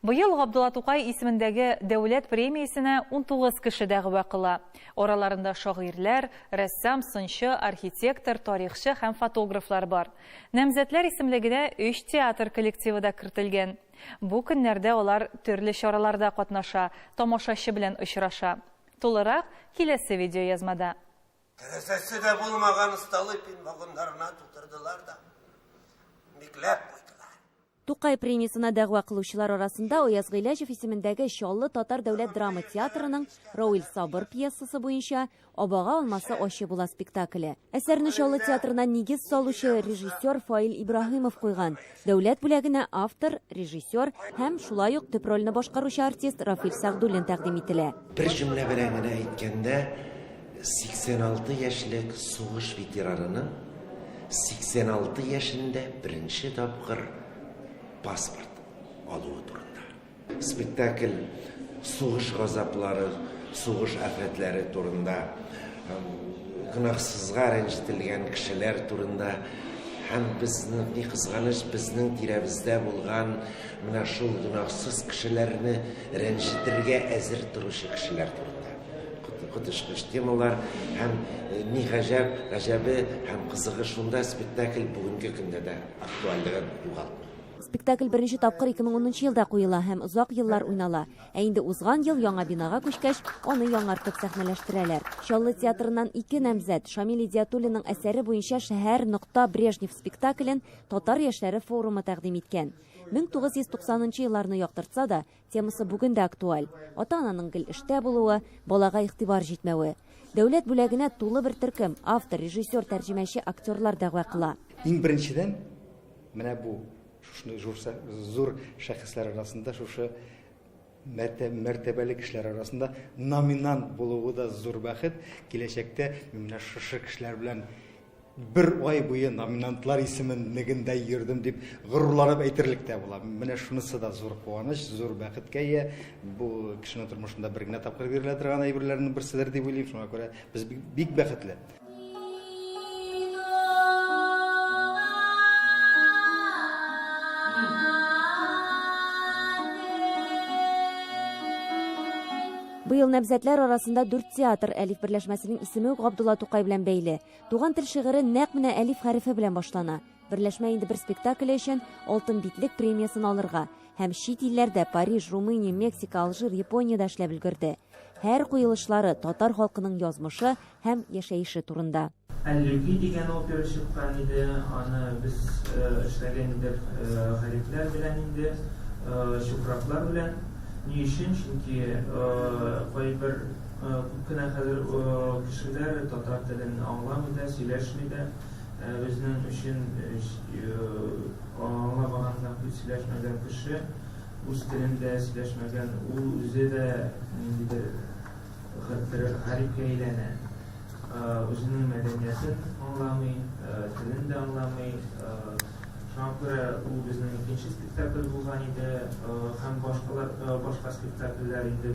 Быел Габдулла Тукай исемендәге дәүләт премиясенә 19 кеше дәгъва кыла. Араларында шагыйрьләр, рәссам, сынчы, архитектор, тарихчы һәм фотографлар бар. Намзәтләр исемлегенә 3 театр коллективы да кертелгән. Бу көннәрдә алар төрле чараларда катнаша, тамашачы белән очраша. Тулырак киләсе видео язмада. Тәрәзәсе дә булмаган Столыпин вагоннарына тутырдылар да. Бикләп куйдылар. Тукай премиясына дәгъва кылучылар арасында Ояз Гыйләҗев исемендәге Чаллы Татар дәүләт драма театрының Рауил Сабыр пьесасы буенча «Абага алмасы ачы була» спектакле. Әсәрне Чаллы театрына нигез салучы режиссер Фаил Ибраһимов куйган. Дәүләт бүләгенә автор, режиссер һәм шулай ук төп рольне башкаручы артист Рафил Сәгъдуллин тәкъдим ителә. Bir cümle белән генә әйткәндә, 86 яшьлек сугыш ветеранының 86 яшендә беренче тапкыр паспорт алуы турында. Спектакль сугыш газаплары, сугыш афәтләре турында, гөнаһсызга рәнҗетелгән кешеләр турында һәм безнең ни кызганыч безнең тирәбездә булган менә шул гөнаһсыз кешеләрне рәнҗетергә әзер торучы кешеләр турында. Котышкыч темалар һәм ни гаҗәбе һәм кызыгы шунда спектакль бүгенге көндә дә актуальлыгын югалтмый. Спектакль беренче тапкыр 2010 елда куела һәм озак еллар уйнала. Ә инде узган ел яңа бинага күчкәч, аны яңартып сәхнәләштерәләр. Чаллы театрыннан 2 намзәт Шамил Идиятуллинның әсәре буенча «Шәһәр нокта Брежнев» спектаклен Татар яшьләре форумы тәкъдим иткән. 1990 елларны яктыртса да, темасы бүген дә актуаль. Ата-ананың гел эштә булуы, балага игътибар җитмәве. Дәүләт бүләгенә тулы бер төркем автор, режиссер, тәрҗемәче, актерлар дәгъва кыла. Иң беренчедән менә бу зур шәхесләр арасында, шушы мәртәбәле кешеләр арасында номинант булуы да зур бәхет. Киләчәктә менә шушы кешеләр белән бер ай буе номинантлар исемлегендә йөрдем дип горурланып әйтерлек тә була. Менә шунысы да зур куаныч, зур бәхеткә ия. Бу кешенең тормышында бер генә тапкыр бирелә торган әйберләрнең берседер дип уйлыйм. Шуңа күрә без бик бәхетле. Быел нәбзәтләр арасында 4 театр Әлиф берләшмәсенең исеме Габдулла Тукай белән бәйле. Туган тел шигыре нәкъ менә Әлиф хәрефе белән башлана. Берләшмә инде бер спектакль өчен алтын битлек премиясын алырга һәм чит илләрдә Париж, Румыния, Мексика, Алжир, Япониядә эшләп өлгерде. Һәр куелышлары татар халкының язмышы һәм яшәеше турында. Әллүки дигән опера чыккан иде, аны без эшләгән идек хәрефләр белән инде, чукраклар белән. Ни өчен? Чөнки кайбер күпкенә хәзер кешеләр татар телен аңламый да, сөйләшми дә. Безнең өчен аңламаган, сөйләшмәгән кеше, үз телендә сөйләшмәгән, ул үзе дә ниндидер гарипкә әйләнә. Үзенең мәдәниятен аңламый, телен дә аңламый. Шуңа күрә ул безнең икенче спектакль булган иде, һәм башка спектакльләр инде.